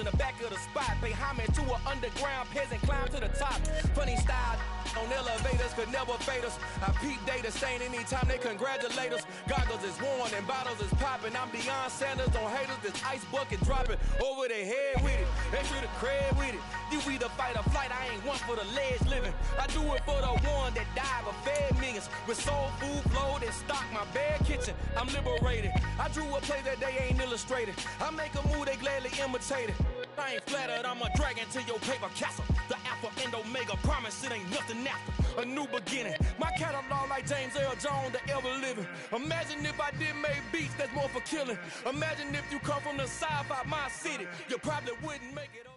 in the back of the spot. Pay homage to an underground peasant, climb to the top. Funny style on elevators could never fade us. I peep data stain anytime they congratulate us. Goggles is worn and bottles is popping. I'm Deion Sanders on haters, this ice bucket dropping over their head with it. Extra the cred with it. You either fight or flight, I ain't one for the ledge living. I do it for the one that died but fed millions. With soul food flowed and stock my bad kitchen. I'm liberated. I drew a play that they ain't illustrated. I make a move they gladly imitated. I ain't flattered, I'm a dragon to your paper castle. The Alpha and Omega, promise it ain't nothing after. A new beginning. My catalog like James Earl Jones, the ever living. Imagine if I did make beats that's more for killing. Imagine if you come from the south out my city. You probably wouldn't make it.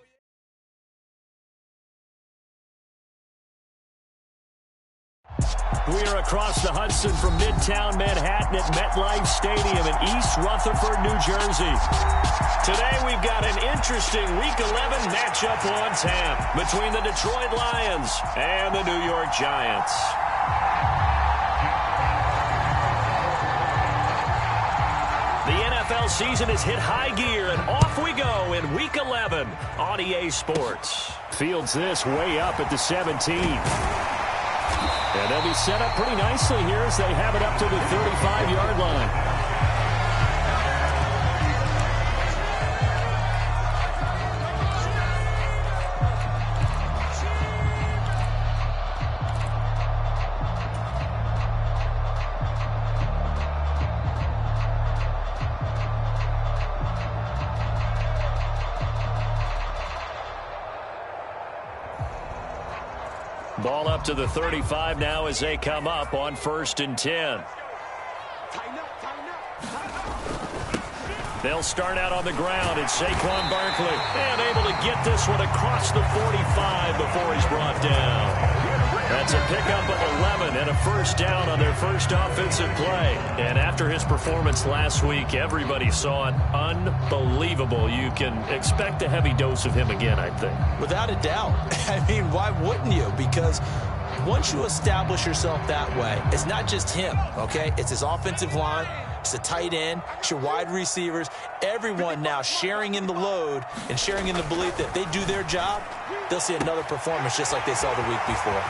We are across the Hudson from Midtown Manhattan at MetLife Stadium in East Rutherford, New Jersey. Today we've got an interesting Week 11 matchup on tap between the Detroit Lions and the New York Giants. The NFL season has hit high gear, and off we go in Week 11 on EA Sports. Fields this way up at the 17. And they'll be set up pretty nicely here as they have it up to the 35-yard line. Ball up to the 35 now as they come up on 1st and 10. They'll start out on the ground. It's Saquon Barkley. And able to get this one across the 45 before he's brought down. That's a pickup of 11 and a first down on their first offensive play. And after his performance last week, everybody saw it. Unbelievable. You can expect a heavy dose of him again, I think. Without a doubt. I mean, why wouldn't you? Because once you establish yourself that way, it's not just him, okay? It's his offensive line. It's the tight end. It's your wide receivers. Everyone now sharing in the load and sharing in the belief that they do their job, they'll see another performance just like they saw the week before.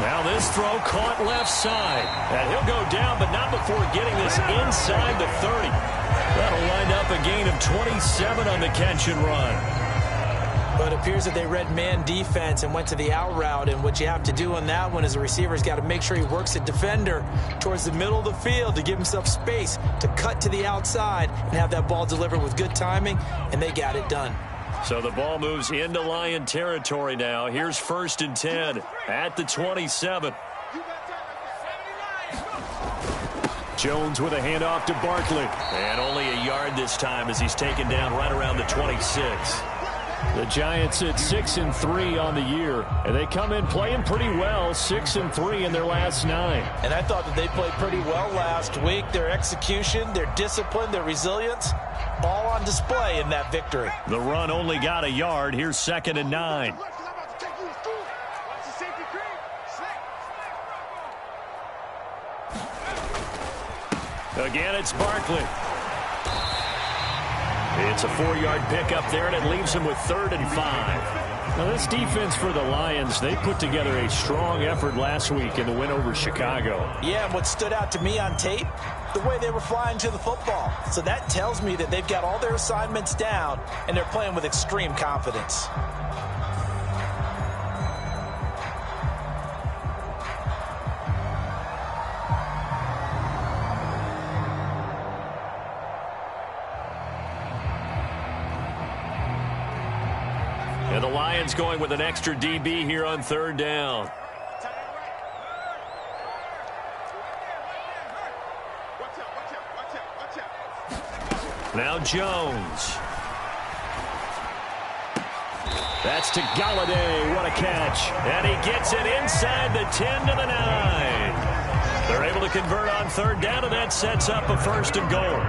Now this throw caught left side. And he'll go down, but not before getting this inside the 30. That'll wind up a gain of 27 on the catch and run. But it appears that they read man defense and went to the out route. And what you have to do on that one is the receiver's got to make sure he works the defender towards the middle of the field to give himself space to cut to the outside and have that ball delivered with good timing, and they got it done. So the ball moves into Lion territory now. Here's 1st and 10 at the 27. Jones with a handoff to Barkley. And only a yard this time as he's taken down right around the 26. The Giants at 6-3 on the year, and they come in playing pretty well, 6-3 in their last 9. And I thought that they played pretty well last week. Their execution, their discipline, their resilience, all on display in that victory. The run only got a yard. Here's 2nd and 9. Again, it's Barkley. It's a 4-yard pickup there, and it leaves him with 3rd and 5. Now, this defense for the Lions, they put together a strong effort last week in the win over Chicago. Yeah, and what stood out to me on tape, the way they were flying to the football. So that tells me that they've got all their assignments down, and they're playing with extreme confidence. And the Lions going with an extra DB here on 3rd down. Now Jones. That's to Galladay. What a catch. And he gets it inside the 10 to the 9. They're able to convert on 3rd down, and that sets up a 1st and goal.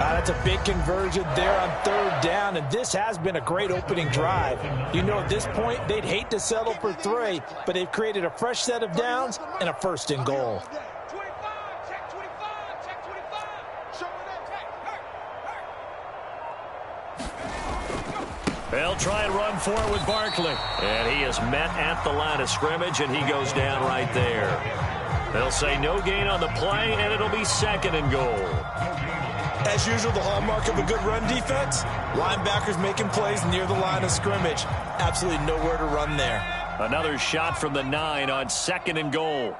That's a big conversion there on 3rd down, and this has been a great opening drive. You know, at this point, they'd hate to settle for 3, but they've created a fresh set of downs and a 1st and goal. They'll try and run for it with Barkley. And he is met at the line of scrimmage, and he goes down right there. They'll say no gain on the play, and it'll be 2nd and goal. As usual, the hallmark of a good run defense, linebackers making plays near the line of scrimmage. Absolutely nowhere to run there. Another shot from the 9 on 2nd and goal.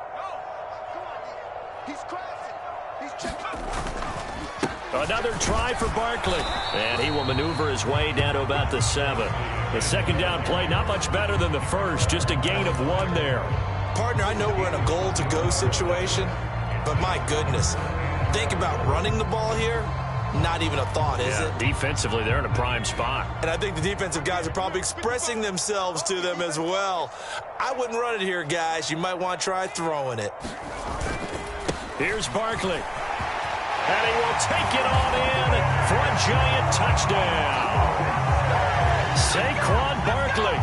Another try for Barkley. And he will maneuver his way down to about the 7. The 2nd down play, not much better than the first. Just a gain of 1 there. Partner, I know we're in a goal-to-go situation, but my goodness. Think about running the ball here. Not even a thought, is it? Defensively, they're in a prime spot. And I think the defensive guys are probably expressing themselves to them as well. I wouldn't run it here, guys. You might want to try throwing it. Here's Barkley. And he will take it on in for a Giant touchdown. Saquon Barkley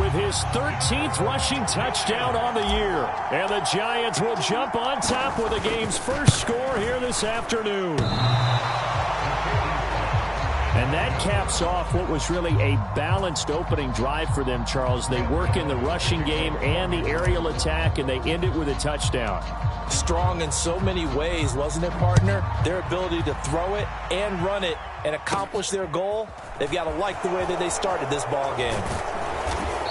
with his 13th rushing touchdown on the year. And the Giants will jump on top with the game's first score here this afternoon. And that caps off what was really a balanced opening drive for them, Charles. They work in the rushing game and the aerial attack, and they end it with a touchdown. Strong in so many ways, wasn't it, partner? Their ability to throw it and run it and accomplish their goal, they've got to like the way that they started this ball game.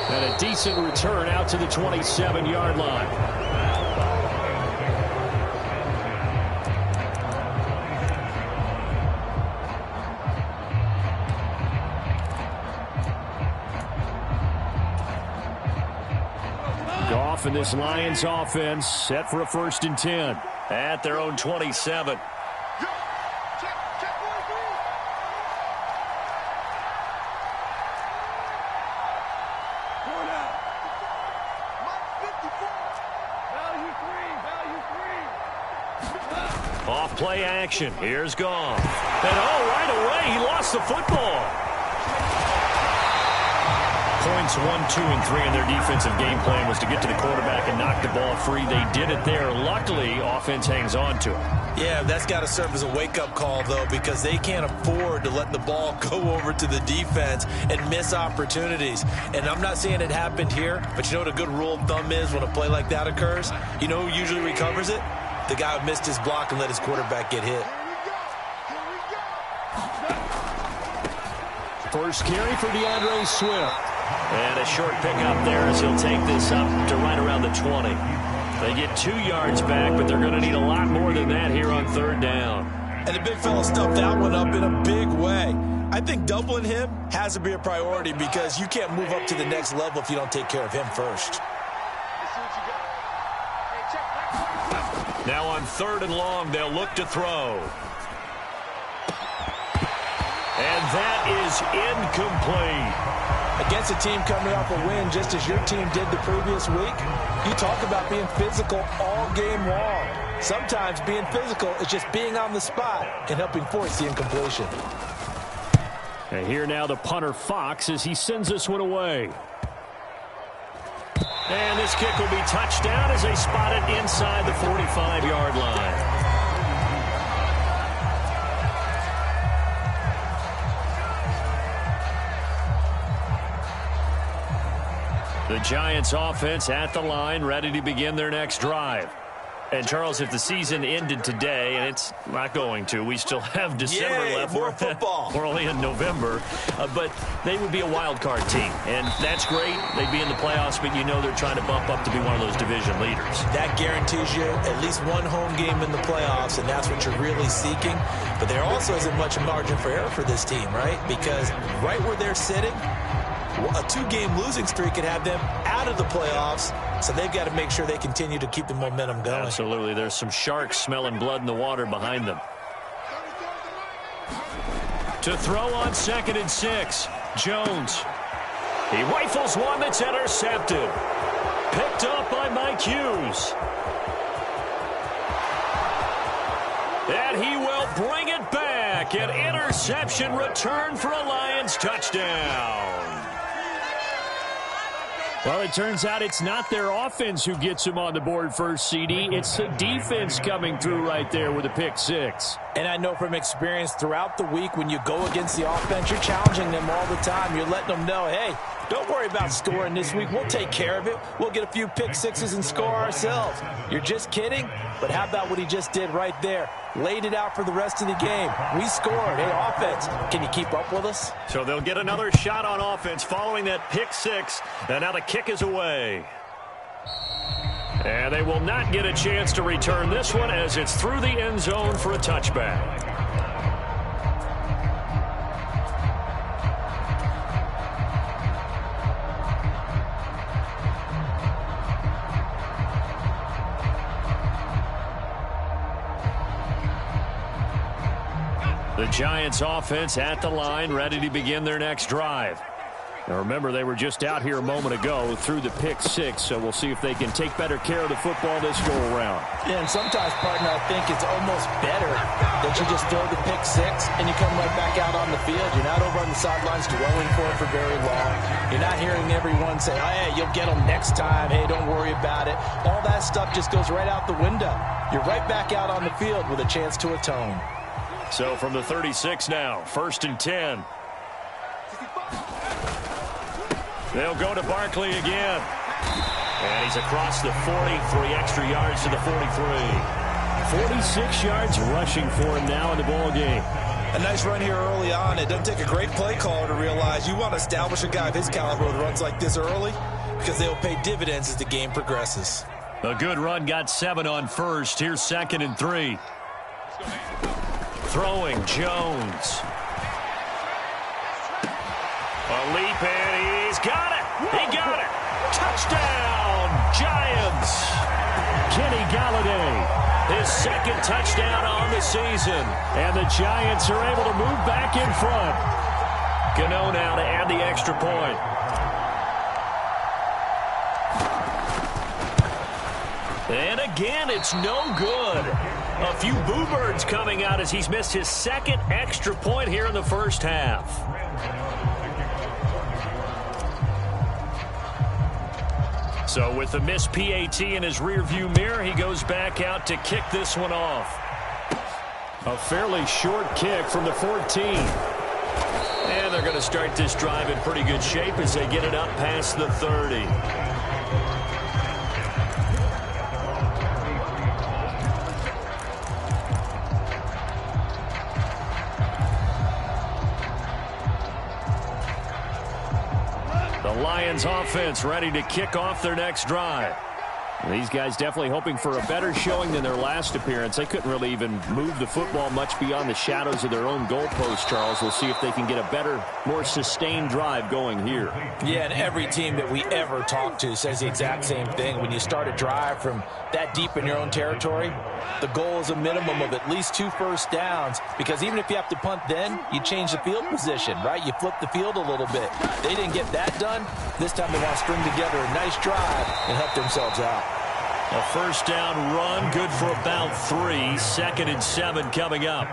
And a decent return out to the 27-yard line. And this Lions offense set for a 1st and 10 at their own 27. Off play action. Here's Goff. And right away he lost the football. Points 1, 2, and 3 in their defensive game plan was to get to the quarterback and knock the ball free. They did it there. Luckily, offense hangs on to it. Yeah, that's got to serve as a wake-up call, though, because they can't afford to let the ball go over to the defense and miss opportunities. And I'm not saying it happened here, but you know what a good rule of thumb is when a play like that occurs? You know who usually recovers it? The guy who missed his block and let his quarterback get hit. First carry for DeAndre Swift. And a short pickup there as he'll take this up to right around the 20. They get 2 yards back, but they're going to need a lot more than that here on 3rd down. And the big fella stuffed that one up in a big way. I think doubling him has to be a priority because you can't move up to the next level if you don't take care of him first. Now on 3rd and long, they'll look to throw. And that is incomplete. Against a team coming off a win just as your team did the previous week, you talk about being physical all game long. Sometimes being physical is just being on the spot and helping force the incompletion. And here now the punter Fox as he sends this one away. And this kick will be touchdown as they spot it inside the 45-yard line. The Giants offense at the line, ready to begin their next drive. And, Charles, if the season ended today, and it's not going to, we still have December left. More football. We're only in November. But they would be a wild card team. And that's great. They'd be in the playoffs, but you know they're trying to bump up to be one of those division leaders. That guarantees you at least one home game in the playoffs, and that's what you're really seeking. But there also isn't much margin for error for this team, right? Because right where they're sitting, a 2-game losing streak could have them out of the playoffs, so they've got to make sure they continue to keep the momentum going. Absolutely. There's some sharks smelling blood in the water behind them. To throw on 2nd and 6, Jones. He rifles one that's intercepted. Picked up by Mike Hughes. And he will bring it back. An interception return for a Lions touchdown. Well, it turns out it's not their offense who gets him on the board first, CD. It's the defense coming through right there with a pick six. And I know from experience throughout the week, when you go against the offense, you're challenging them all the time. You're letting them know, hey, don't worry about scoring this week. We'll take care of it. We'll get a few pick sixes and score ourselves. You're just kidding? But how about what he just did right there? Laid it out for the rest of the game. We scored. Hey, offense, can you keep up with us? So they'll get another shot on offense following that pick six. And now the kick is away. And they will not get a chance to return this one as it's through the end zone for a touchback. The Giants offense at the line, ready to begin their next drive. Now remember, they were just out here a moment ago through the pick six, so we'll see if they can take better care of the football this go-around. Yeah, and sometimes, partner, I think it's almost better that you just throw the pick six and you come right back out on the field. You're not over on the sidelines dwelling for it for very long. You're not hearing everyone say, hey, you'll get them next time. Hey, don't worry about it. All that stuff just goes right out the window. You're right back out on the field with a chance to atone. So from the 36 now, 1st and 10. They'll go to Barkley again. And he's across the 40, 3 extra yards to the 43. 46 yards rushing for him now in the ball game. A nice run here early on. It doesn't take a great play caller to realize you want to establish a guy of his caliber that runs like this early because they'll pay dividends as the game progresses. A good run, got 7 on first. Here's 2nd and 3. Throwing Jones. A leap, and he's got it. He got it. Touchdown, Giants. Kenny Galladay, his 2nd touchdown on the season. And the Giants are able to move back in front. Gano now to add the extra point. And again, it's no good. A few boo birds coming out as he's missed his 2nd extra point here in the first half. So with the missed PAT in his rearview mirror, he goes back out to kick this one off. A fairly short kick from the 14. And they're going to start this drive in pretty good shape as they get it up past the 30. Lions offense ready to kick off their next drive. These guys definitely hoping for a better showing than their last appearance. They couldn't really even move the football much beyond the shadows of their own goalpost, Charles. We'll see if they can get a better, more sustained drive going here. Yeah, and every team that we ever talk to says the exact same thing. When you start a drive from that deep in your own territory, the goal is a minimum of at least 2 first downs, because even if you have to punt then, you change the field position, right? You flip the field a little bit. They didn't get that done. This time they want to string together a nice drive and help themselves out. A first down run, good for about 3. 2nd and 7 coming up.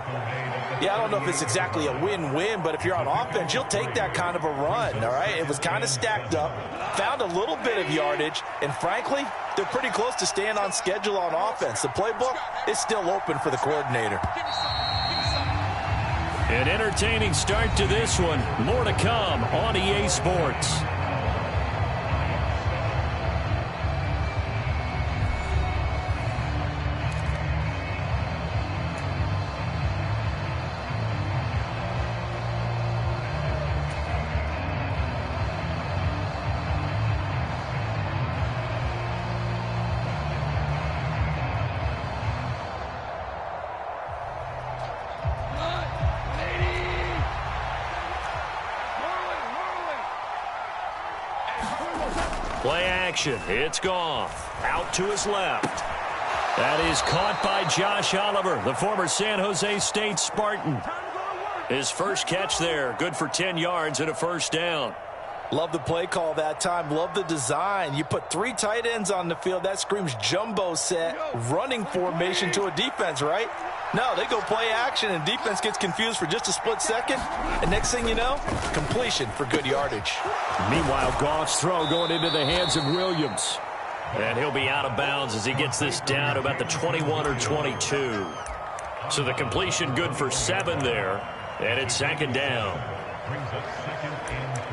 Yeah, I don't know if it's exactly a win-win, but if you're on offense, you'll take that kind of a run, all right? It was kind of stacked up, found a little bit of yardage, and frankly, they're pretty close to staying on schedule on offense. The playbook is still open for the coordinator. An entertaining start to this one. More to come on EA Sports. Play action. It's Goff. Out to his left. That is caught by Josh Oliver, the former San Jose State Spartan. His first catch there, good for 10 yards and a first down. Love the play call that time. Love the design. You put 3 tight ends on the field. That screams jumbo set, running formation to a defense, right? No, they go play action, and defense gets confused for just a split second. And next thing you know, completion for good yardage. Meanwhile, Goff's throw going into the hands of Williams. And he'll be out of bounds as he gets this down to about the 21 or 22. So the completion good for 7 there. And it's 2nd down. Brings us 2nd and 3.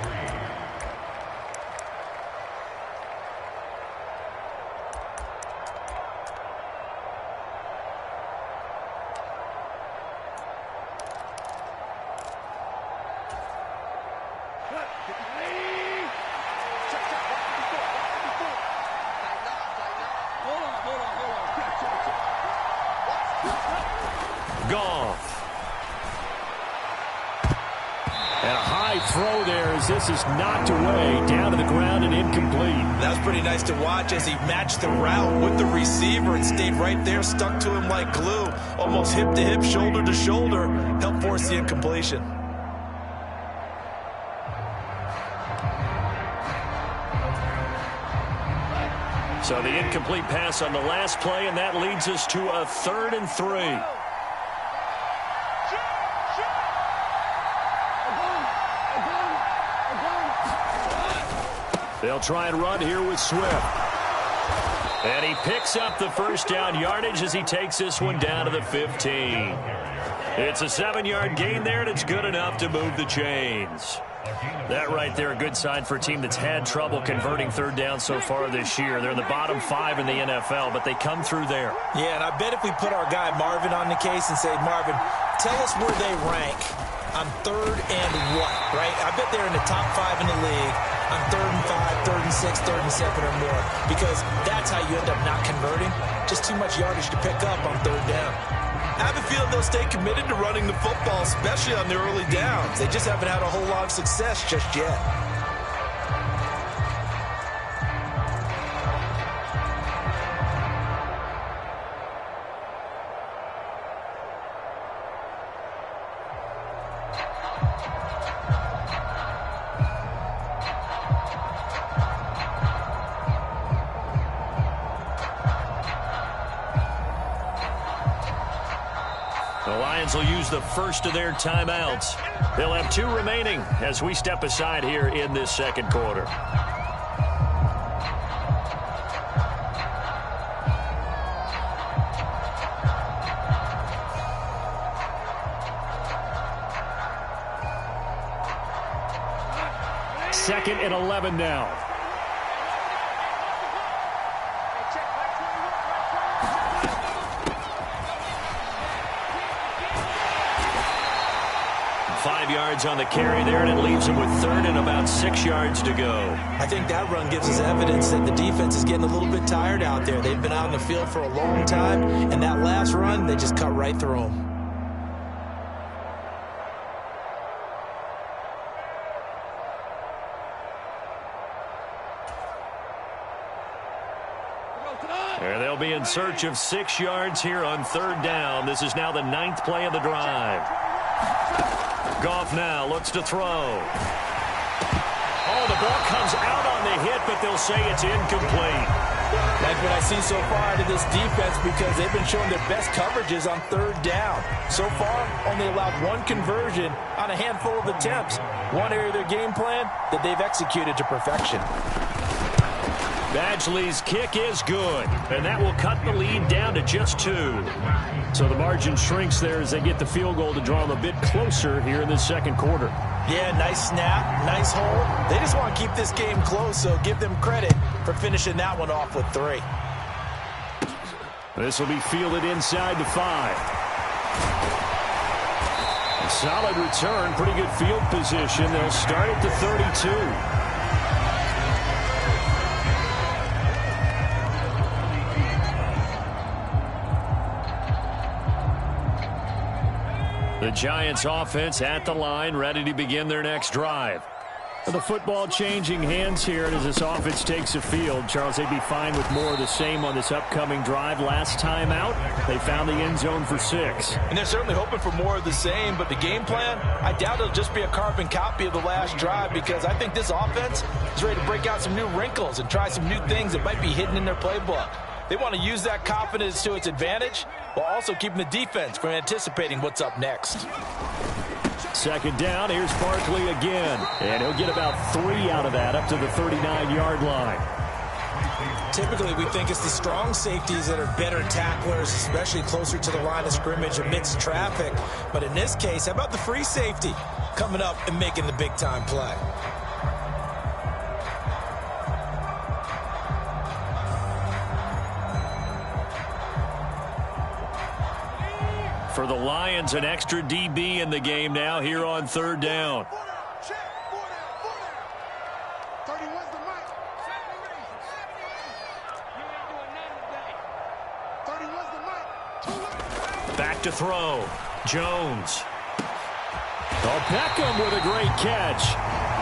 Throw there as this is knocked away down to the ground and incomplete. That was pretty nice to watch as he matched the route with the receiver and stayed right there, stuck to him like glue, almost hip to hip, shoulder to shoulder, helped force the incompletion. So the incomplete pass on the last play, and that leads us to a 3rd and 3. They'll try and run here with Swift. And he picks up the 1st down yardage as he takes this one down to the 15. It's a 7-yard gain there, and it's good enough to move the chains. That right there, a good sign for a team that's had trouble converting 3rd down so far this year. They're in the bottom 5 in the NFL, but they come through there. Yeah, and I bet if we put our guy Marvin on the case and say, Marvin, tell us where they rank on 3rd and what, right? I bet they're in the top 5 in the league on 3rd and 5, 3rd and 6, 3rd and 7 or more, because that's how you end up not converting. Just too much yardage to pick up on 3rd down. I have a feeling they'll stay committed to running the football, especially on the early downs. They just haven't had a whole lot of success just yet. The Lions will use the first of their timeouts. They'll have 2 remaining as we step aside here in this 2nd quarter. Second and 11 now. 5 yards on the carry there, and it leaves him with 3rd and about 6 yards to go. I think that run gives us evidence that the defense is getting a little bit tired out there. They've been out in the field for a long time, and that last run, they just cut right through them. And they'll be in search of 6 yards here on 3rd down. This is now the 9th play of the drive. Goff now looks to throw. Oh, the ball comes out on the hit, but they'll say it's incomplete. Like what I see so far out of this defense, because they've been showing their best coverages on 3rd down. So far, only allowed 1 conversion on a handful of attempts. One area of their game plan that they've executed to perfection. Badgley's kick is good, and that will cut the lead down to just 2. So the margin shrinks there as they get the field goal to draw them a bit closer here in the 2nd quarter. Yeah, nice snap, nice hold. They just want to keep this game close, so give them credit for finishing that one off with 3. This will be fielded inside the 5. A solid return, pretty good field position. They'll start at the 32. The Giants offense at the line, ready to begin their next drive. The football changing hands here as this offense takes the field. Charles, they'd be fine with more of the same on this upcoming drive. Last time out, they found the end zone for 6. And they're certainly hoping for more of the same, but the game plan, I doubt it'll just be a carbon copy of the last drive, because I think this offense is ready to break out some new wrinkles and try some new things that might be hidden in their playbook. They want to use that confidence to its advantage while also keeping the defense from anticipating what's up next. Second down, here's Barkley again. And he'll get about 3 out of that up to the 39-yard line. Typically, we think it's the strong safeties that are better tacklers, especially closer to the line of scrimmage amidst traffic. But in this case, how about the free safety coming up and making the big-time play? For the Lions, an extra DB in the game now here on third down. Back to throw. Jones. Oh, Beckham with a great catch.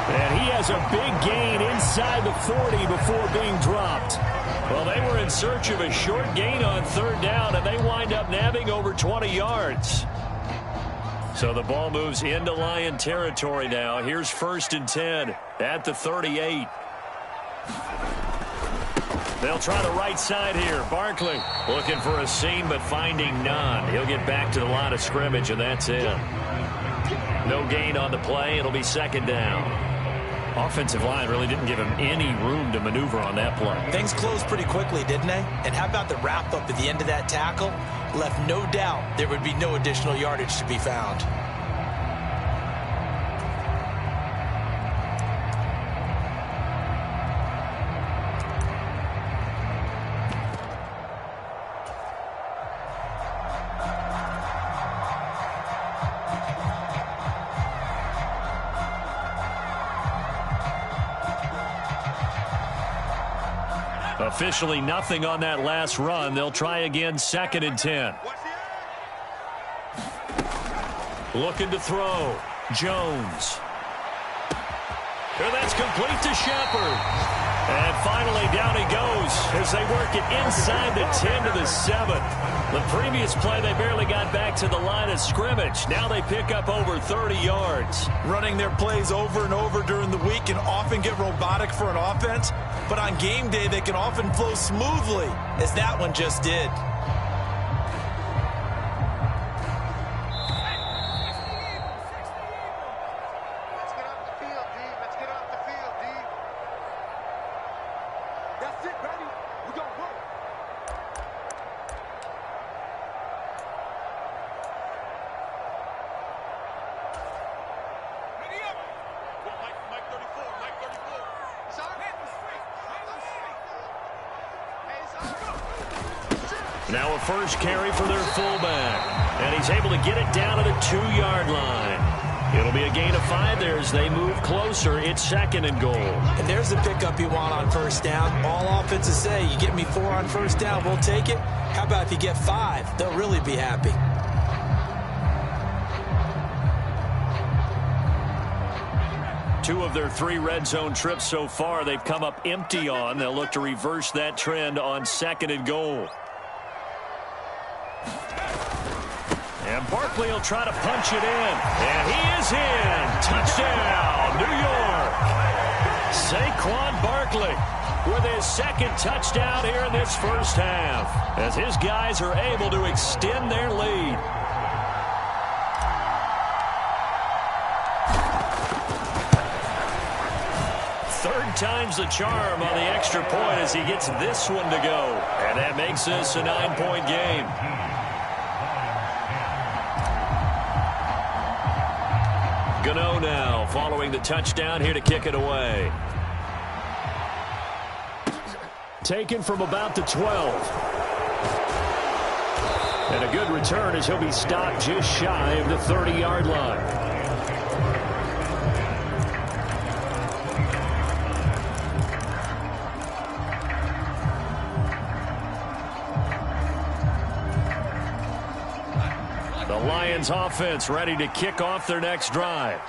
And he has a big gain inside the 40 before being dropped. Well, they were in search of a short gain on third down, and they wind up nabbing over 20 yards. So the ball moves into Lion territory now. Here's 1st and 10 at the 38. They'll try the right side here. Barkley looking for a seam, but finding none. He'll get back to the line of scrimmage, and that's it. No gain on the play. It'll be 2nd down. Offensive line really didn't give him any room to maneuver on that play. Things closed pretty quickly, didn't they? And how about the wrap-up at the end of that tackle? Left no doubt there would be no additional yardage to be found. Officially nothing on that last run. They'll try again, 2nd and 10. Looking to throw. Jones. And that's complete to Shepard. And finally down he goes as they work it inside the 10 to the 7. The previous play, they barely got back to the line of scrimmage. Now they pick up over 30 yards. Running their plays over and over during the week can often get robotic for an offense, but on game day they can often flow smoothly, as that one just did. Now a first carry for their fullback. And he's able to get it down to the 2-yard line. It'll be a gain of 5 there as they move closer. It's 2nd and goal. And there's the pickup you want on first down. All offenses say, you get me 4 on first down, we'll take it. How about if you get 5? They'll really be happy. Two of their 3 red zone trips so far, they've come up empty on. They'll look to reverse that trend on 2nd and goal. And Barkley will try to punch it in. And he is in. Touchdown, New York. Saquon Barkley with his 2nd touchdown here in this first half, as his guys are able to extend their lead. Third time's the charm on the extra point as he gets this one to go. And that makes this a 9-point game. Gano now following the touchdown here to kick it away. Taken from about the 12. And a good return as he'll be stopped just shy of the 30-yard line. The Lions offense ready to kick off their next drive.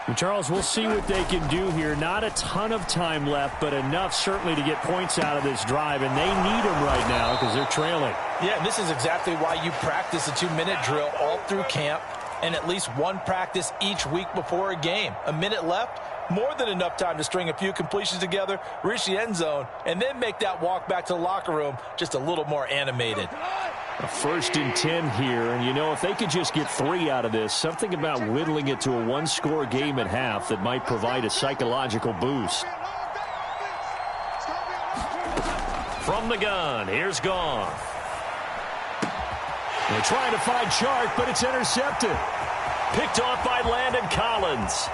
Well, Charles, we'll see what they can do here. Not a ton of time left, but enough certainly to get points out of this drive, and they need them right now because they're trailing. Yeah, and this is exactly why you practice a 2-minute drill all through camp and at least one practice each week before a game. A minute left, more than enough time to string a few completions together, reach the end zone, and then make that walk back to the locker room just a little more animated. A 1st and 10 here, and you know, if they could just get 3 out of this, something about whittling it to a 1-score game at half that might provide a psychological boost. From the gun, here's Goff. They're trying to find Chark, but it's intercepted. Picked off by Landon Collins.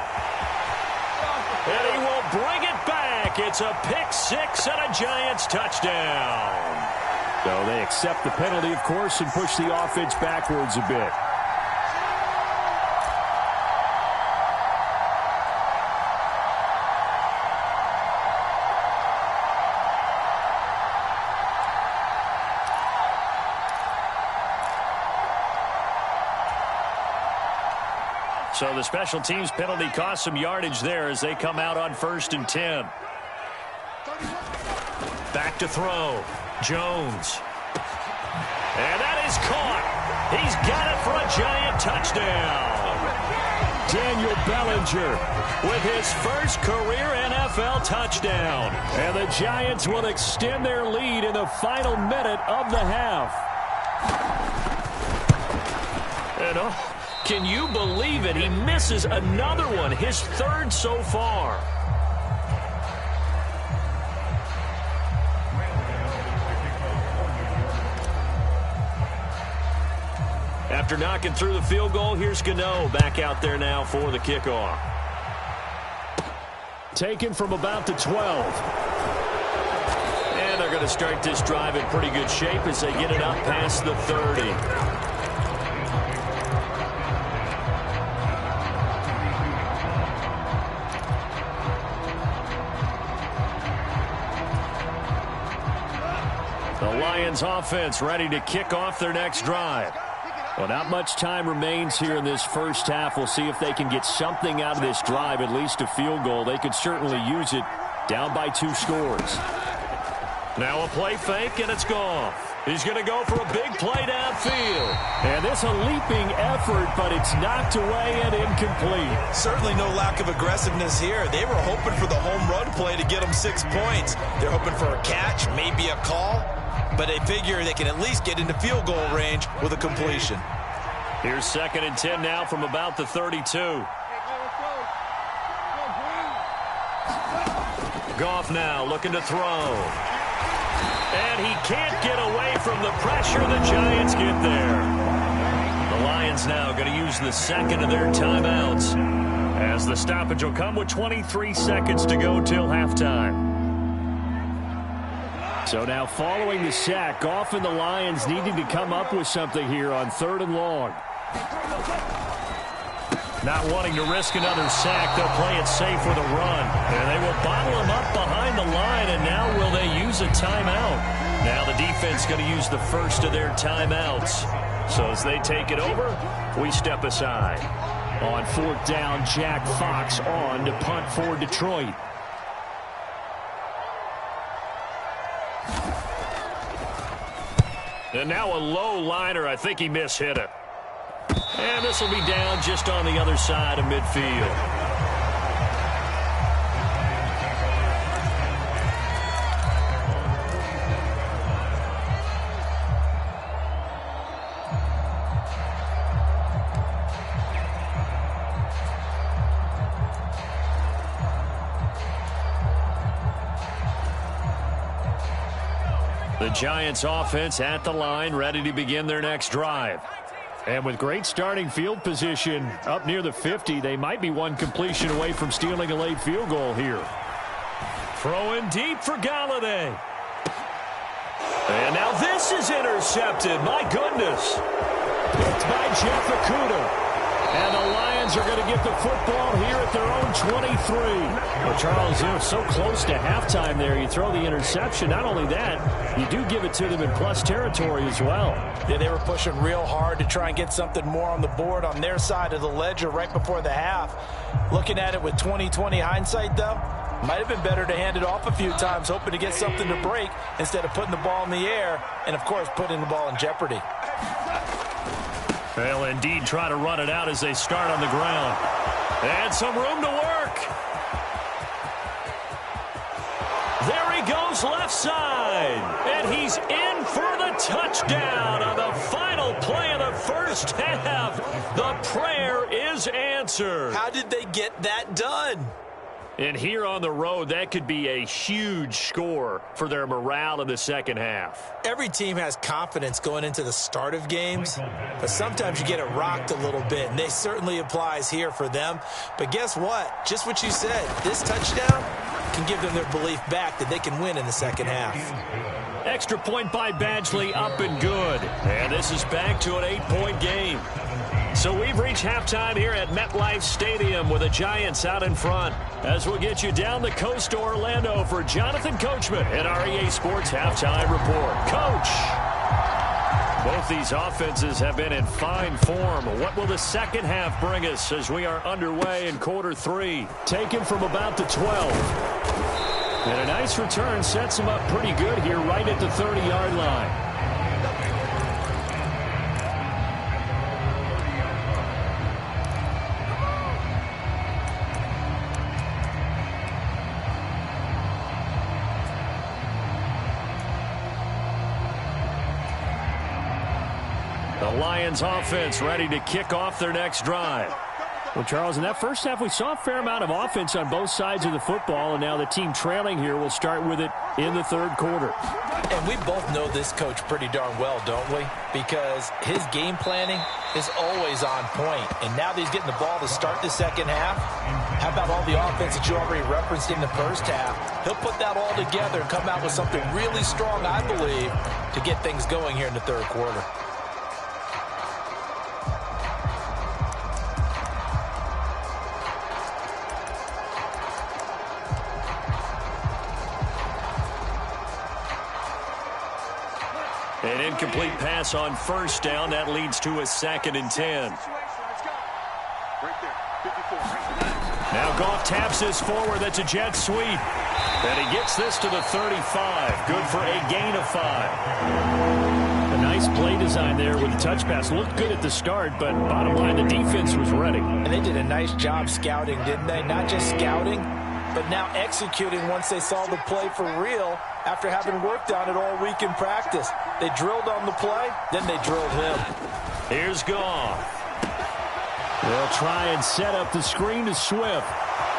And he will bring it back. It's a pick 6 and a Giants touchdown. So they accept the penalty, of course, and push the offense backwards a bit. So the special teams penalty cost some yardage there as they come out on 1st and 10. Back to throw. Jones. And that is caught. He's got it for a Giant touchdown. Daniel Bellinger with his first career NFL touchdown. And the Giants will extend their lead in the final minute of the half. And can you believe it? He misses another one, his 3rd so far. After knocking through the field goal, here's Gano back out there now for the kickoff. Taken from about the 12. And they're going to start this drive in pretty good shape as they get it up past the 30. The Lions offense ready to kick off their next drive. Well, not much time remains here in this first half. We'll see if they can get something out of this drive, at least a field goal. They could certainly use it down by 2 scores. Now a play fake, and it's Goff. He's going to go for a big play downfield. And this a leaping effort, but it's knocked away and incomplete. Certainly no lack of aggressiveness here. They were hoping for the home run play to get them 6 points. They're hoping for a catch, maybe a call. But they figure they can at least get into field goal range with a completion. Here's 2nd and 10 now from about the 32. Goff now looking to throw. And he can't get away from the pressure. The Giants get there. The Lions now going to use the 2nd of their timeouts, as the stoppage will come with 23 seconds to go till halftime. So now following the sack, Goff and the Lions needing to come up with something here on 3rd and long. Not wanting to risk another sack, they'll play it safe with a run. And they will bottle him up behind the line, and now will they use a timeout? Now the defense going to use the 1st of their timeouts. So as they take it over, we step aside. On 4th down, Jack Fox on to punt for Detroit. And now a low liner. I think he mishit it. And this will be down just on the other side of midfield. The Giants offense at the line, ready to begin their next drive. And with great starting field position up near the 50, they might be one completion away from stealing a late field goal here. Throwing deep for Galladay. And now this is intercepted. My goodness. Picked by Jeff Okudah. And the Lions are going to get the football here at their own 23. Well, Charles, you're so close to halftime there. You throw the interception. Not only that, you do give it to them in plus territory as well. Yeah, they were pushing real hard to try and get something more on the board on their side of the ledger right before the half. Looking at it with 20/20 hindsight, though, might have been better to hand it off a few times, hoping to get something to break instead of putting the ball in the air and, of course, putting the ball in jeopardy. They'll indeed try to run it out as they start on the ground. And some room to work. There he goes left side. And he's in for the touchdown on the final play of the first half. The prayer is answered. How did they get that done? And here on the road, that could be a huge score for their morale in the second half. Every team has confidence going into the start of games, but sometimes you get it rocked a little bit, and they certainly applies here for them. But guess what? Just what you said, this touchdown can give them their belief back that they can win in the second half. Extra point by Badgley, up and good. And this is back to an 8-point game. So we've reached halftime here at MetLife Stadium with the Giants out in front. As we'll get you down the coast to Orlando for Jonathan Coachman at our EA Sports Halftime Report. Coach! Both these offenses have been in fine form. What will the second half bring us as we are underway in quarter 3? Taken from about the 12. And a nice return sets them up pretty good here right at the 30-yard line. The Lions offense ready to kick off their next drive. Well, Charles, in that first half, we saw a fair amount of offense on both sides of the football, and now the team trailing here will start with it in the third quarter. And we both know this coach pretty darn well, don't we? Because his game planning is always on point. And now that he's getting the ball to start the second half, how about all the offense that you already referenced in the first half? He'll put that all together and come out with something really strong, I believe, to get things going here in the third quarter. An incomplete pass on first down. That leads to a 2nd and 10. Now Goff taps this forward. That's a jet sweep. And he gets this to the 35. Good for a gain of 5. A nice play design there with the touch pass. Looked good at the start, but bottom line, the defense was ready. And they did a nice job scouting, didn't they? Not just scouting, but now executing once they saw the play for real after having worked on it all week in practice. They drilled on the play, then they drilled him. Here's Goff. They'll try and set up the screen to Swift.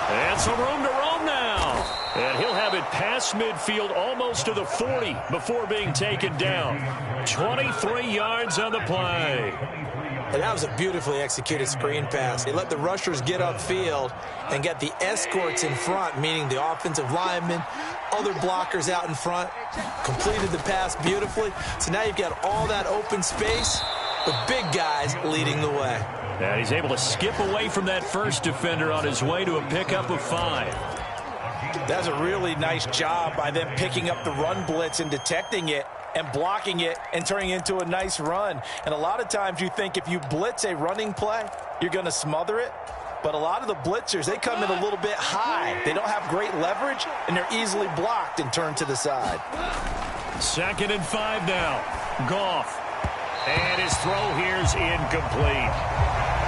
And some room to roam now. And he'll have it past midfield almost to the 40 before being taken down. 23 yards on the play. And that was a beautifully executed screen pass. They let the rushers get upfield and get the escorts in front, meaning the offensive linemen, other blockers out in front, completed the pass beautifully. So now you've got all that open space with big guys leading the way. And he's able to skip away from that first defender on his way to a pickup of 5. That's a really nice job by them picking up the run blitz and detecting it and blocking it and turning it into a nice run. And a lot of times you think if you blitz a running play, you're going to smother it. But a lot of the blitzers, they come in a little bit high. They don't have great leverage, and they're easily blocked and turned to the side. 2nd and 5 now. Goff. And his throw here's incomplete.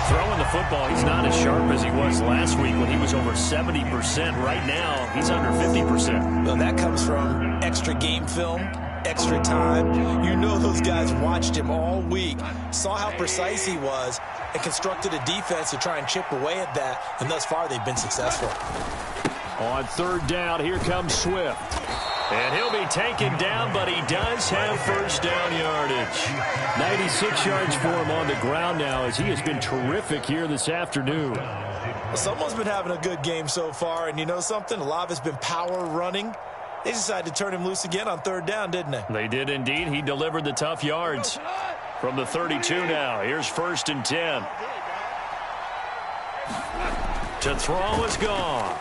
Throwing the football, he's not as sharp as he was last week when he was over 70%. Right now, he's under 50%. Well, that comes from extra game film, extra time. You know those guys watched him all week, saw how precise he was, and constructed a defense to try and chip away at that, and thus far they've been successful. On 3rd down, here comes Swift. And he'll be taken down, but he does have first down yardage. 96 yards for him on the ground now as he has been terrific here this afternoon. Well, someone's been having a good game so far, and you know something? A lot of it's been power running. They decided to turn him loose again on 3rd down, didn't they? They did indeed. He delivered the tough yards. From the 32 now, here's 1st and 10. To throw is Goff.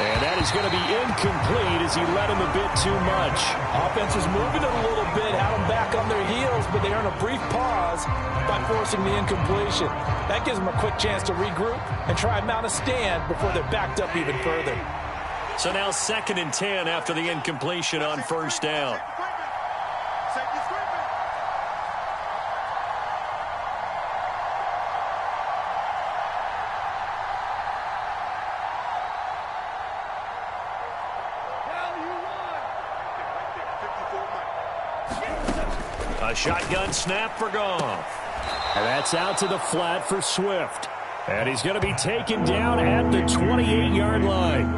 And that is going to be incomplete as he led him a bit too much. Offense is moving it a little bit, had them back on their heels, but they earn a brief pause by forcing the incompletion. That gives them a quick chance to regroup and try and mount a stand before they're backed up even further. So now 2nd and 10 after the incompletion on first down. A shotgun snap for Goff. And that's out to the flat for Swift. And he's going to be taken down at the 28-yard line.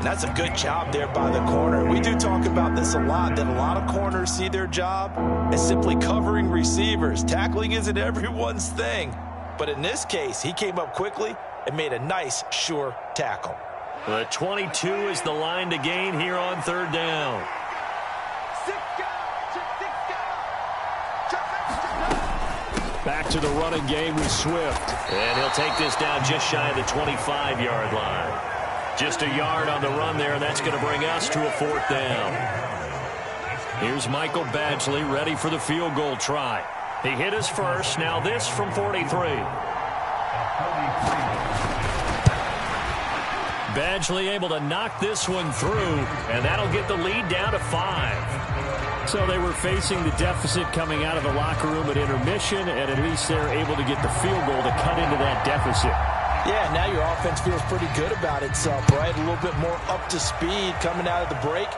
That's a good job there by the corner. We do talk about this a lot, that a lot of corners see their job as simply covering receivers. Tackling isn't everyone's thing. But in this case, he came up quickly and made a nice, sure tackle. The 22 is the line to gain here on 3rd down. Back to the running game with Swift. And he'll take this down just shy of the 25-yard line. Just a yard on the run there, and that's going to bring us to a 4th down. Here's Michael Badgley ready for the field goal try. He hit his first. Now this from 43. Badgley able to knock this one through, and that'll get the lead down to 5. So they were facing the deficit coming out of the locker room at intermission, and at least they're able to get the field goal to cut into that deficit. Yeah, now your offense feels pretty good about itself, right? A little bit more up to speed coming out of the break.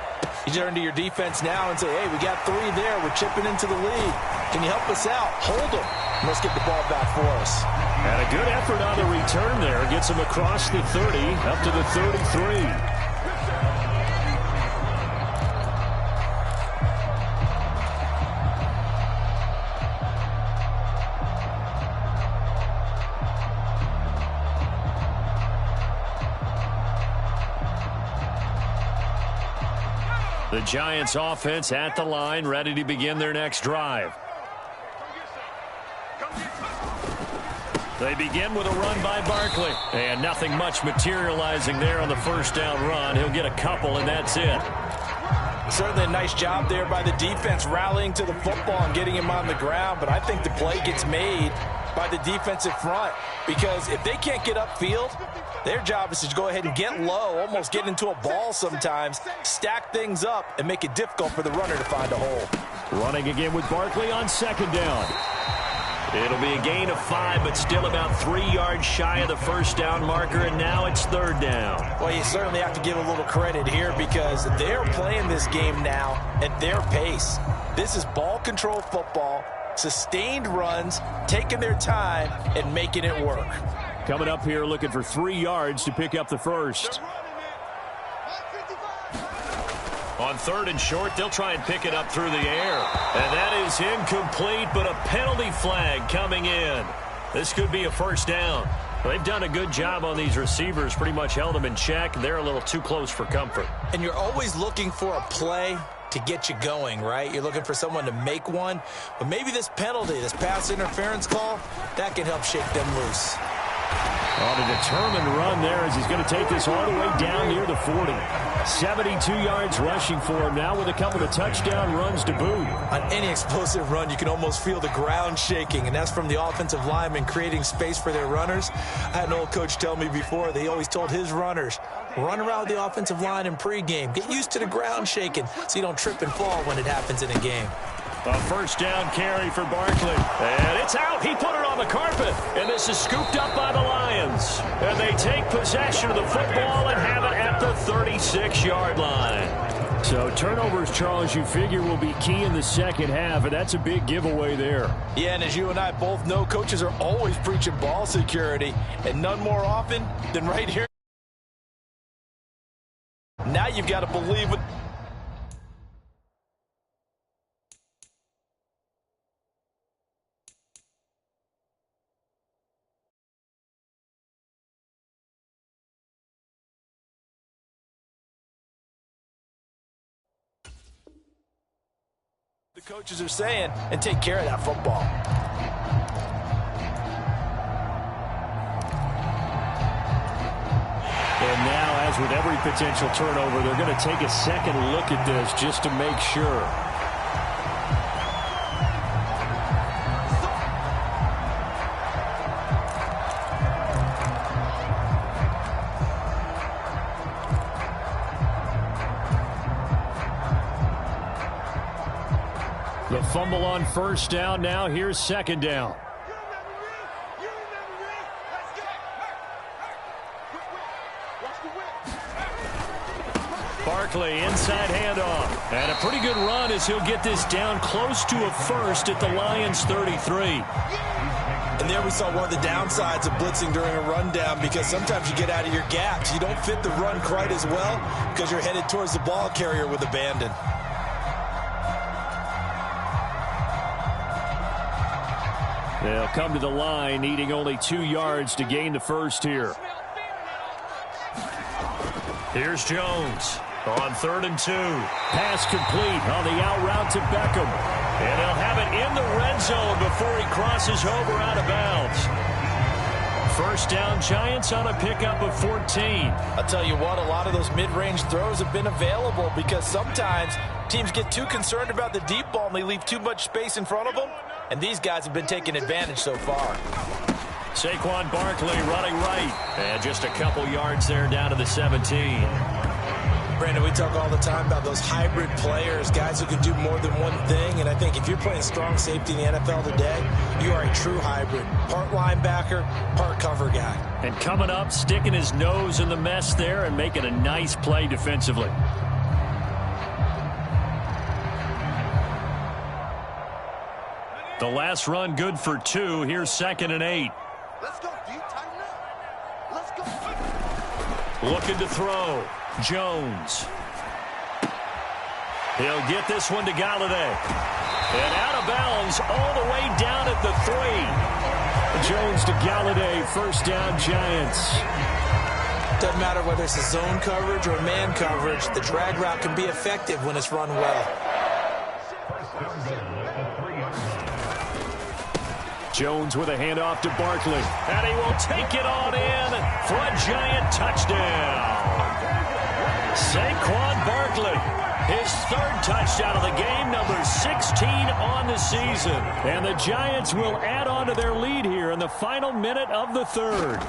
You turn to your defense now and say, hey, we got 3 there. We're chipping into the lead. Can you help us out? Hold them. Let's get the ball back for us. And a good effort on the return there. Gets him across the 30, up to the 33. The Giants offense at the line, ready to begin their next drive. They begin with a run by Barkley. And nothing much materializing there on the first down run. He'll get a couple, and that's it. Certainly a nice job there by the defense rallying to the football and getting him on the ground. But I think the play gets made by the defensive front, because if they can't get upfield, their job is to go ahead and get low, almost get into a ball sometimes, stack things up, and make it difficult for the runner to find a hole. Running again with Barkley on 2nd down. It'll be a gain of 5, but still about 3 yards shy of the first down marker, and now it's 3rd down. Well, you certainly have to give a little credit here, because they're playing this game now at their pace. This is ball control football, sustained runs, taking their time, and making it work. Coming up here looking for 3 yards to pick up the first. On 3rd and short, they'll try and pick it up through the air. And that is incomplete, but a penalty flag coming in. This could be a first down. They've done a good job on these receivers, pretty much held them in check. They're a little too close for comfort. And you're always looking for a play to get you going, right? You're looking for someone to make one. But maybe this penalty, this pass interference call, that can help shake them loose. On a determined run there as he's going to take this all the way down near the 40. 72 yards rushing for him now with a couple of touchdown runs to boot. On any explosive run, you can almost feel the ground shaking, and that's from the offensive linemen creating space for their runners. I had an old coach tell me before, they always told his runners, run around the offensive line in pregame. Get used to the ground shaking so you don't trip and fall when it happens in a game. A first down carry for Barkley. And it's out. He put it on the carpet. And this is scooped up by the Lions. And they take possession of the football and have it at the 36-yard line. So turnovers, Charles, you figure will be key in the second half, and that's a big giveaway there. Yeah, and as you and I both know, coaches are always preaching ball security, and none more often than right here. Now you've got to believe it. The coaches are saying, and take care of that football. As with every potential turnover, they're going to take a second look at this just to make sure. The fumble on first down. Now here's second down. Barkley, inside handoff. And a pretty good run as he'll get this down close to a first at the Lions' 33. And there we saw one of the downsides of blitzing during a rundown, because sometimes you get out of your gaps. You don't fit the run quite as well because you're headed towards the ball carrier with abandon. They'll come to the line, needing only 2 yards to gain the first here. Here's Jones on 3rd and 2. Pass complete on the out route to Beckham. And he'll have it in the red zone before he crosses over out of bounds. First down, Giants on a pickup of 14. I'll tell you what, a lot of those mid-range throws have been available because sometimes teams get too concerned about the deep ball and they leave too much space in front of them. And these guys have been taking advantage so far. Saquon Barkley running right. And just a couple yards there down to the 17. Brandon, we talk all the time about those hybrid players, guys who can do more than one thing. And I think if you're playing strong safety in the NFL today, you are a true hybrid. Part linebacker, part cover guy. And coming up, sticking his nose in the mess there and making a nice play defensively. The last run good for 2. Here's 2nd and 8. Let's go, D. Tighten up. Let's go. Looking to throw. Jones. He'll get this one to Galladay. And out of bounds all the way down at the 3. Jones to Galladay. First down, Giants. Doesn't matter whether it's a zone coverage or man coverage. The drag route can be effective when it's run well. Jones with a handoff to Barkley. And he will take it on in for a Giant touchdown. Saquon Barkley, his 3rd touchdown of the game, number 16 on the season. And the Giants will add on to their lead here in the final minute of the 3rd.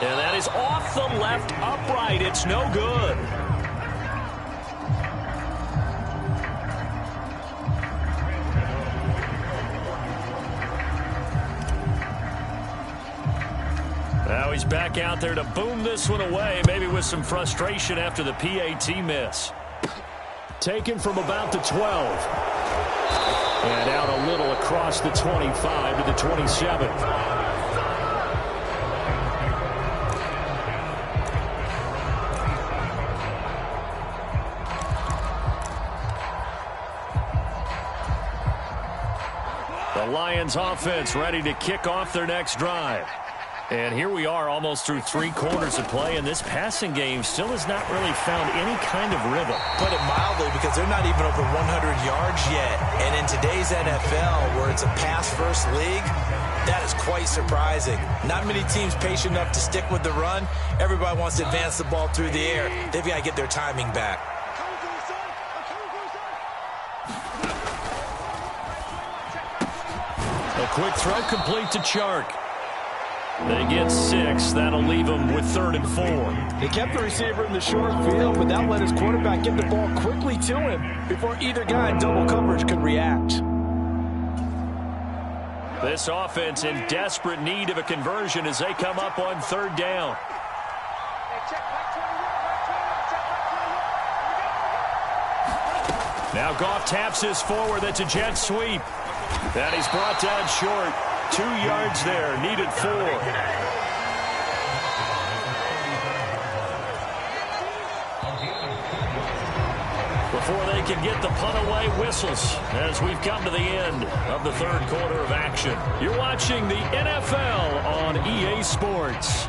And that is off the left upright. It's no good. Now he's back out there to boom this one away, maybe with some frustration after the PAT miss. Taken from about the 12. And out a little across the 25 to the 27. The Lions offense ready to kick off their next drive. And here we are almost through 3 quarters of play, and this passing game still has not really found any kind of rhythm. Put it mildly, because they're not even over 100 yards yet. And in today's NFL, where it's a pass-first league, that is quite surprising. Not many teams patient enough to stick with the run. Everybody wants to advance the ball through the air. They've got to get their timing back. A quick throw complete to Chark. They get 6. That'll leave them with 3rd and 4. They kept the receiver in the short field, but that let his quarterback get the ball quickly to him before either guy in double coverage could react. This offense in desperate need of a conversion as they come up on 3rd down. Now Goff taps this forward. That's a jet sweep. And he's brought down short. 2 yards there, needed 4. Before they can get the punt away, whistles as we've come to the end of the 3rd quarter of action. You're watching the NFL on EA Sports.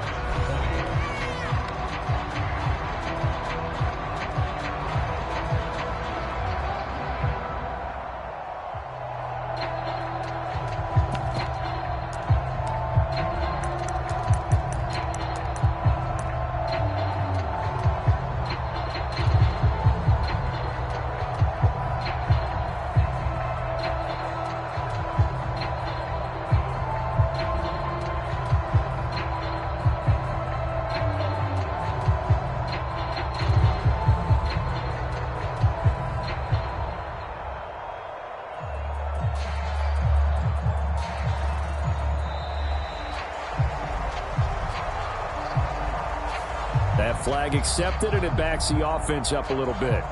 That flag accepted, and it backs the offense up a little bit.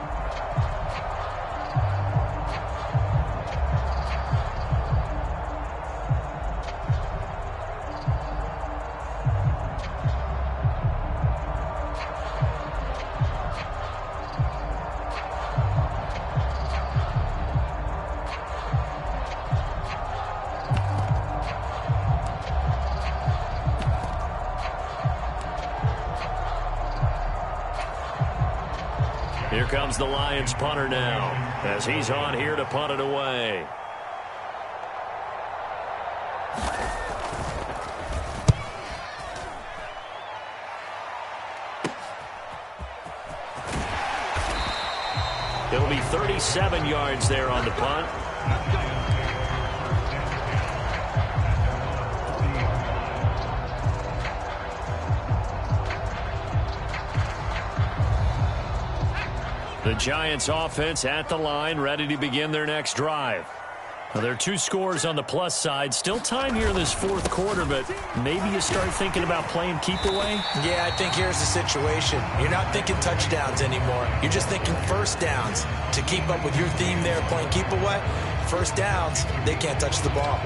Here comes the Lions punter now, as he's on here to punt it away. It'll be 37 yards there on the punt. The Giants offense at the line, ready to begin their next drive. Now, there are 2 scores on the plus side. Still time here in this fourth quarter, but maybe you start thinking about playing keep away? Yeah, I think here's the situation. You're not thinking touchdowns anymore. You're just thinking first downs. To keep up with your theme there, playing keep away, first downs, they can't touch the ball.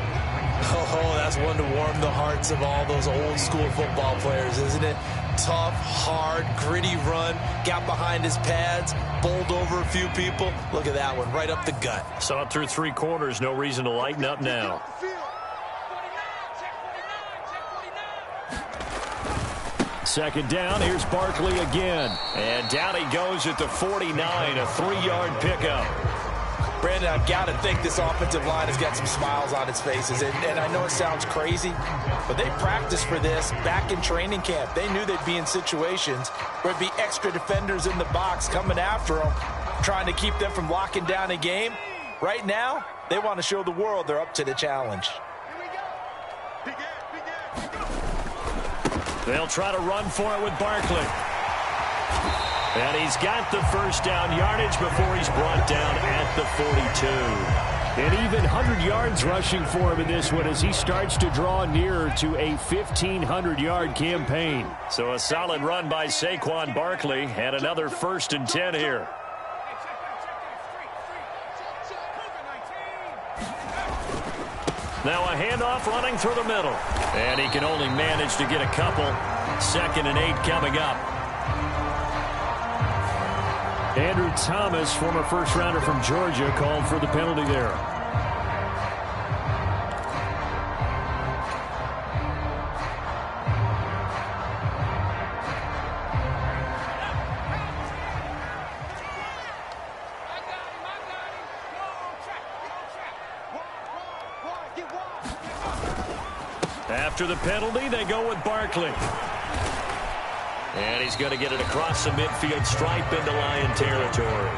Oh, that's one to warm the hearts of all those old school football players, isn't it? Tough, hard, gritty run, got behind his pads, bowled over a few people. Look at that one, right up the gut. Saw it through 3 quarters, no reason to lighten up now. Second down, here's Barkley again. And down he goes at the 49, a 3-yard pickup. Brandon, I've got to think this offensive line has got some smiles on its faces. And I know it sounds crazy, but they practiced for this back in training camp. They knew they'd be in situations where it'd be extra defenders in the box coming after them, trying to keep them from locking down a game. Right now, they want to show the world they're up to the challenge. They'll try to run for it with Barkley. And he's got the first down yardage before he's brought down at the 42. And even 100 yards rushing for him in this one as he starts to draw nearer to a 1,500-yard campaign. So a solid run by Saquon Barkley and another 1st and 10 here. Now a handoff running through the middle. And he can only manage to get a couple. 2nd and 8 coming up. Andrew Thomas, former first-rounder from Georgia, called for the penalty there. After the penalty, they go with Barkley. And he's going to get it across the midfield stripe into Lion territory.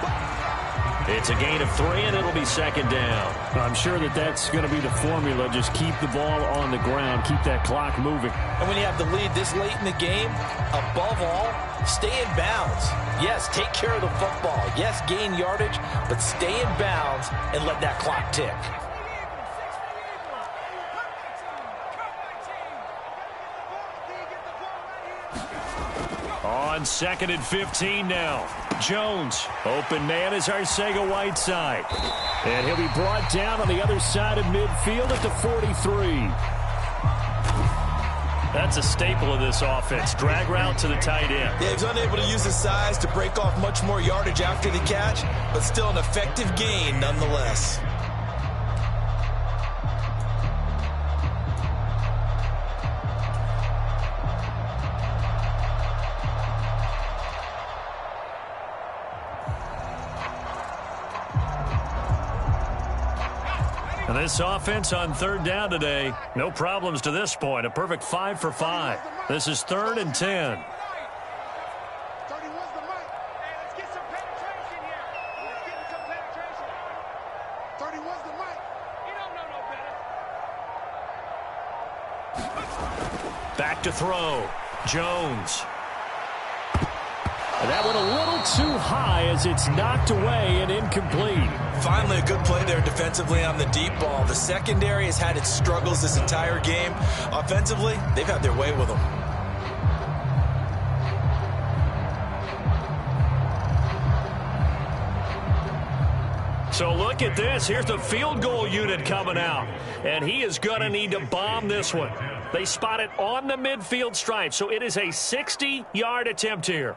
It's a gain of 3, and it'll be 2nd down. I'm sure that's going to be the formula. Just keep the ball on the ground. Keep that clock moving. And when you have the lead this late in the game, above all, stay in bounds. Yes, take care of the football. Yes, gain yardage, but stay in bounds and let that clock tick. On 2nd and 15 now. Jones, open man is Arcega-Whiteside. And he'll be brought down on the other side of midfield at the 43. That's a staple of this offense. Drag route to the tight end. Yeah, he's unable to use his size to break off much more yardage after the catch, but still an effective gain nonetheless. And this offense on 3rd down today, no problems to this point. A perfect 5 for 5. This is 3rd and 10. Back to throw. Jones. That went a little too high as it's knocked away and incomplete. Finally, a good play there defensively on the deep ball. The secondary has had its struggles this entire game. Offensively, they've had their way with them. So look at this. Here's the field goal unit coming out. And he is going to need to bomb this one. They spot it on the midfield stripe. So it is a 60-yard attempt here.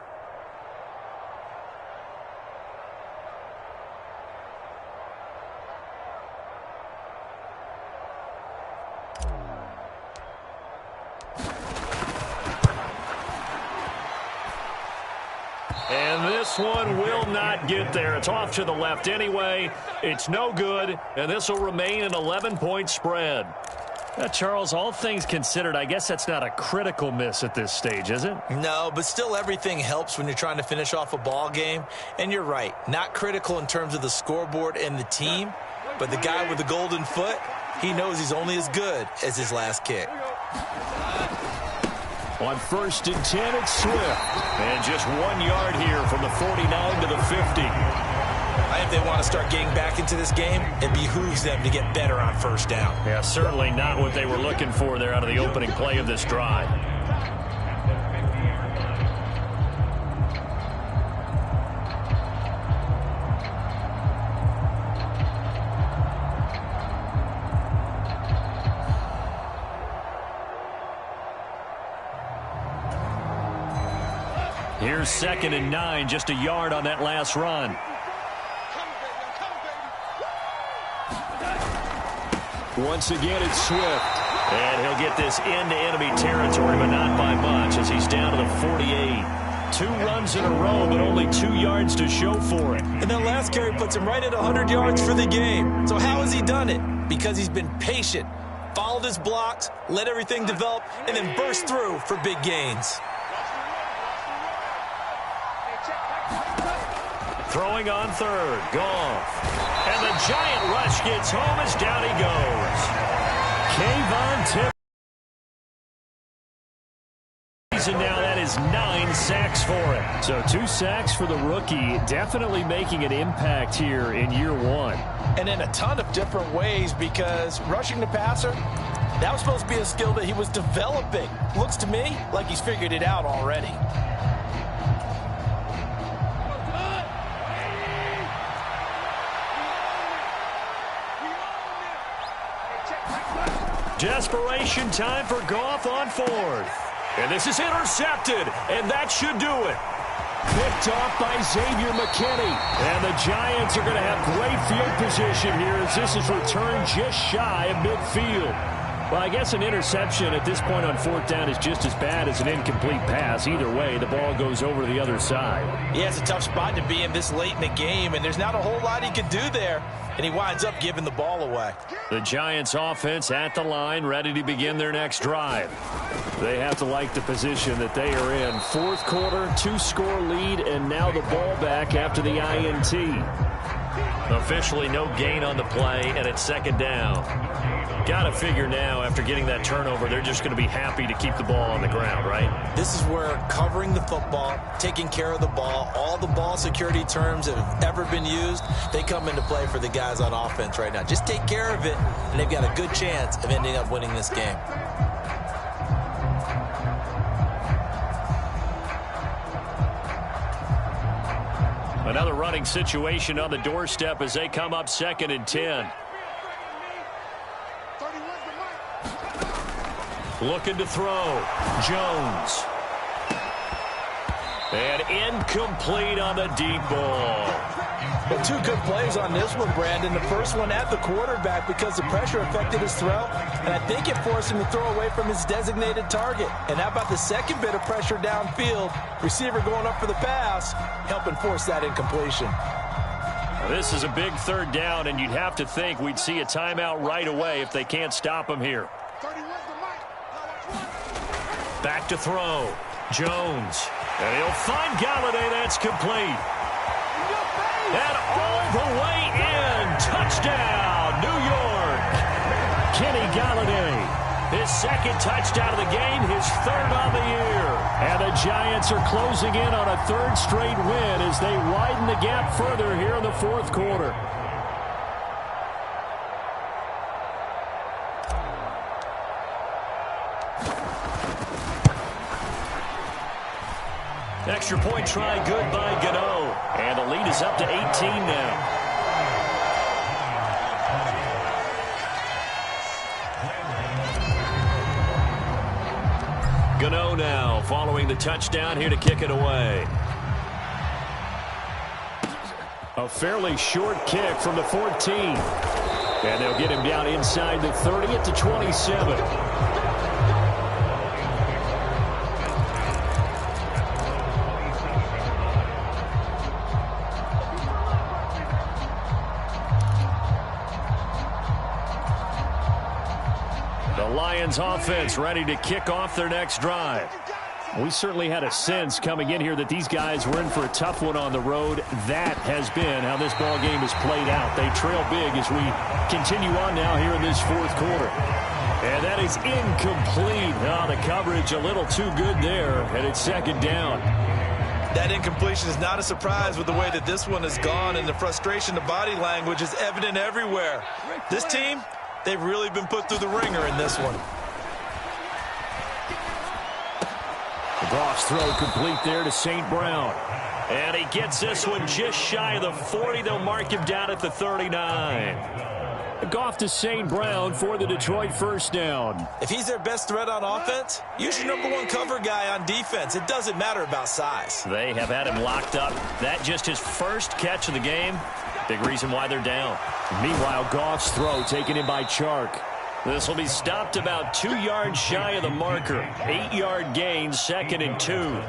And this one will not get there. It's off to the left anyway. It's no good, and this will remain an 11-point spread. Charles, all things considered, I guess that's not a critical miss at this stage, is it? No, but still everything helps when you're trying to finish off a ball game. And you're right, not critical in terms of the scoreboard and the team, but the guy with the golden foot, he knows he's only as good as his last kick. On 1st and 10, it's Swift. And just 1 yard here from the 49 to the 50. I think they want to start getting back into this game. It behooves them to get better on 1st down. Yeah, certainly not what they were looking for there out of the opening play of this drive. Here's 2nd and 9, just a yard on that last run. Once again, it's Swift. And he'll get this into enemy territory, but not by much as he's down to the 48. 2 runs in a row, but only 2 yards to show for it. And that last carry puts him right at 100 yards for the game. So how has he done it? Because he's been patient, followed his blocks, let everything develop, and then burst through for big gains. Throwing on 3rd, Goff. And the giant rush gets home as down he goes. Kayvon Tibbs. And now that is 9 sacks for him. So 2 sacks for the rookie, definitely making an impact here in year 1. And in a ton of different ways, because rushing the passer, that was supposed to be a skill that he was developing. Looks to me like he's figured it out already. Desperation time for Goff on 4th. And this is intercepted, and that should do it. Picked off by Xavier McKinney. And the Giants are going to have great field position here as this is returned just shy of midfield. Well, I guess an interception at this point on 4th down is just as bad as an incomplete pass. Either way, the ball goes over the other side. Yeah, it's a tough spot to be in this late in the game, and there's not a whole lot he could do there. And he winds up giving the ball away. The Giants offense at the line, ready to begin their next drive. They have to like the position that they are in. 4th quarter, 2-score lead, and now the ball back after the INT. Officially no gain on the play, and it's 2nd down. Got to figure now, after getting that turnover, they're just going to be happy to keep the ball on the ground, right? This is where covering the football, taking care of the ball, all the ball security terms that have ever been used, they come into play for the guys on offense right now. Just take care of it, and they've got a good chance of ending up winning this game. Another running situation on the doorstep as they come up 2nd and 10. Looking to throw. Jones. And incomplete on the deep ball. Well, 2 good plays on this one, Brandon. The first one at the quarterback because the pressure affected his throw, and I think it forced him to throw away from his designated target. And how about the second bit of pressure downfield? Receiver going up for the pass, helping force that incompletion. Now, this is a big 3rd down, and you'd have to think we'd see a timeout right away if they can't stop him here. Back to throw. Jones. And he'll find Galladay. That's complete. And all the way in. Touchdown, New York. Kenny Galladay. His 2nd touchdown of the game, his 3rd on the year. And the Giants are closing in on a 3rd straight win as they widen the gap further here in the 4th quarter. Extra point try good by Gano. And the lead is up to 18 now. Gano now following the touchdown here to kick it away. A fairly short kick from the 14. And they'll get him down inside the 30 at the 27. The Lions offense ready to kick off their next drive. We certainly had a sense coming in here that these guys were in for a tough one on the road. That has been how this ball game has played out. They trail big as we continue on now here in this fourth quarter. And that is incomplete. Oh, the coverage a little too good there, and it's second down. That incompletion is not a surprise with the way that this one has gone, and the frustration, the body language is evident everywhere. This team, they've really been put through the ringer in this one. Goff's throw complete there to St. Brown. And he gets this one just shy of the 40. They'll mark him down at the 39. Goff to St. Brown for the Detroit first down. If he's their best threat on offense, use your #1 cover guy on defense. It doesn't matter about size. They have had him locked up. That just his first catch of the game. Big reason why they're down. Meanwhile, Goff's throw taken in by Chark. This will be stopped about 2 yards shy of the marker. 8-yard gain, 2nd and 2.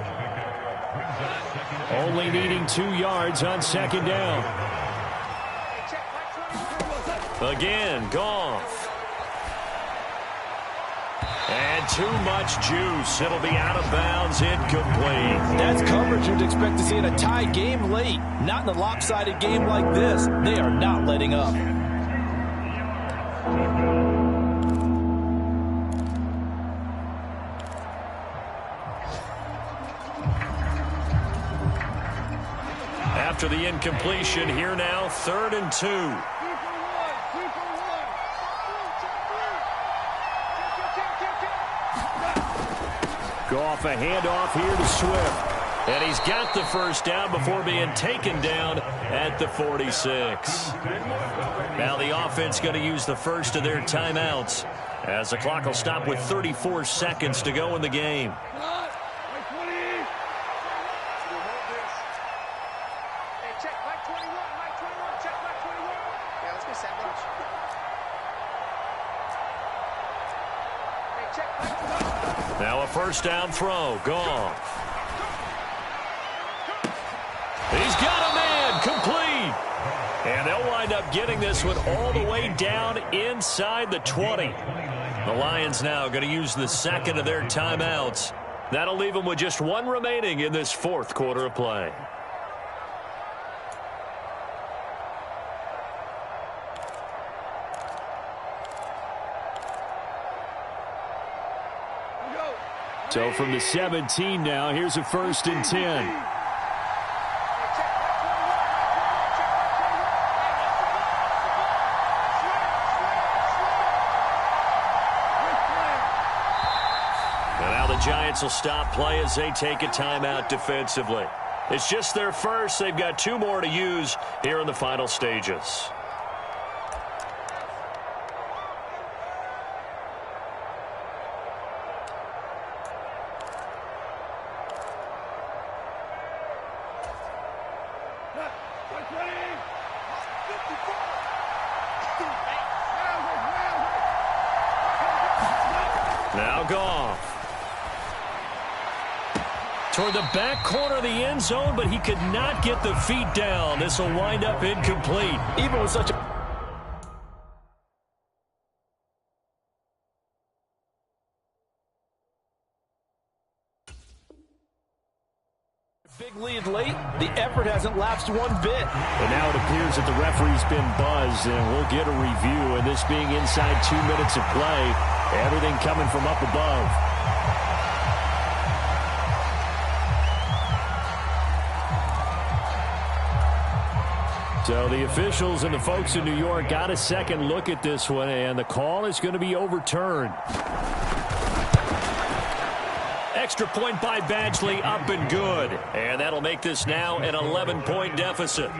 Only needing 2 yards on second down. Again, Goff. And too much juice. It'll be out of bounds, incomplete. That's coverage you'd expect to see in a tie game late. Not in a lopsided game like this. They are not letting up. After the incompletion, here now, 3rd and 2. Goff a handoff here to Swift. And he's got the first down before being taken down at the 46. Now the offense going to use the first of their timeouts as the clock will stop with 34 seconds to go in the game. Now a first down throw. Goff. He's got a man. Complete. And they'll wind up getting this one all the way down inside the 20. The Lions now going to use the second of their timeouts. That'll leave them with just one remaining in this fourth quarter of play. So from the 17 now, here's a 1st and 10. And now the Giants will stop play as they take a timeout defensively. It's just their first. They've got 2 more to use here in the final stages. Now Goff. Toward the back corner of the end zone, but he could not get the feet down. This will wind up incomplete. Even with such a big lead late, the effort hasn't lapsed one bit. And now it appears that the referee's been buzzed, and we'll get a review. And this being inside 2 minutes of play, everything coming from up above. So the officials and the folks in New York got a second look at this one, and the call is going to be overturned. Extra point by Badgley, up and good. And that'll make this now an 11-point deficit.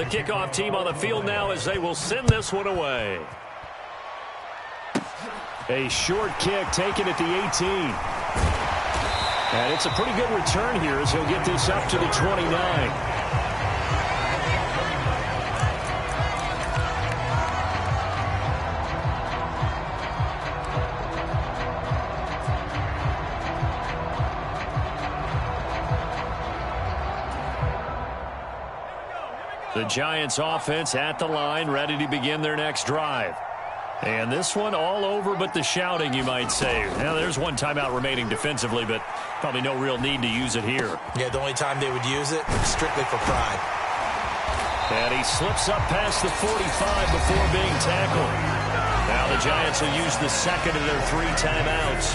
The kickoff team on the field now as they will send this one away. A short kick taken at the 18. And it's a pretty good return here as he'll get this up to the 29. The Giants offense at the line, ready to begin their next drive. And this one all over but the shouting, you might say. Now, there's one timeout remaining defensively, but probably no real need to use it here. Yeah, the only time they would use it, strictly for pride. And he slips up past the 45 before being tackled. Now the Giants will use the second of their 3 timeouts.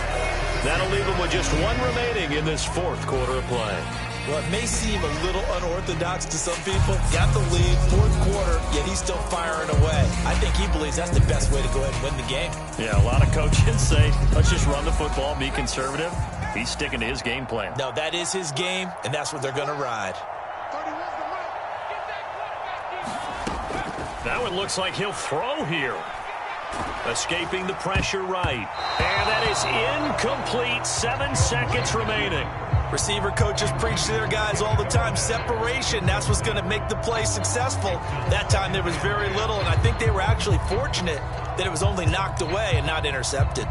That'll leave them with just one remaining in this fourth quarter of play. Well, it may seem a little unorthodox to some people. Got the lead, fourth quarter, yet he's still firing away. I think he believes that's the best way to go ahead and win the game. Yeah, a lot of coaches say, let's just run the football, be conservative. He's sticking to his game plan. No, that is his game, and that's what they're going to ride. Now it looks like he'll throw here. Escaping the pressure right. And that is incomplete. 7 seconds remaining. Receiver coaches preach to their guys all the time. Separation, that's what's going to make the play successful. That time there was very little, and I think they were actually fortunate that it was only knocked away and not intercepted.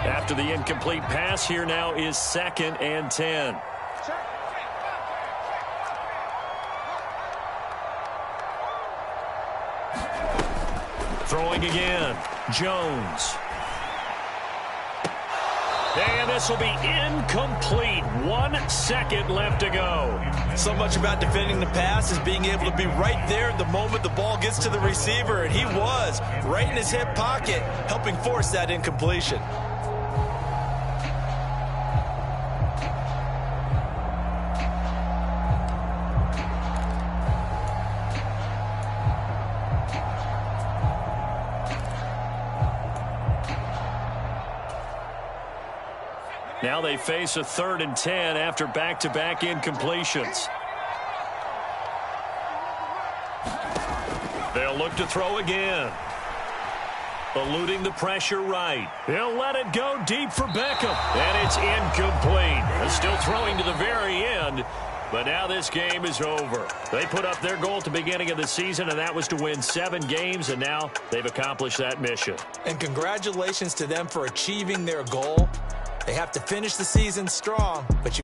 After the incomplete pass, here now is 2nd and 10. Throwing again, Jones. And this will be incomplete. 1 second left to go. So much about defending the pass is being able to be right there the moment the ball gets to the receiver, and he was right in his hip pocket, helping force that incompletion. Now they face a 3rd and 10 after back-to-back incompletions. They'll look to throw again. Eluding the pressure right. He'll let it go deep for Beckham. And it's incomplete. They're still throwing to the very end. But now this game is over. They put up their goal at the beginning of the season, and that was to win 7 games, and now they've accomplished that mission. And congratulations to them for achieving their goal. They have to finish the season strong, but you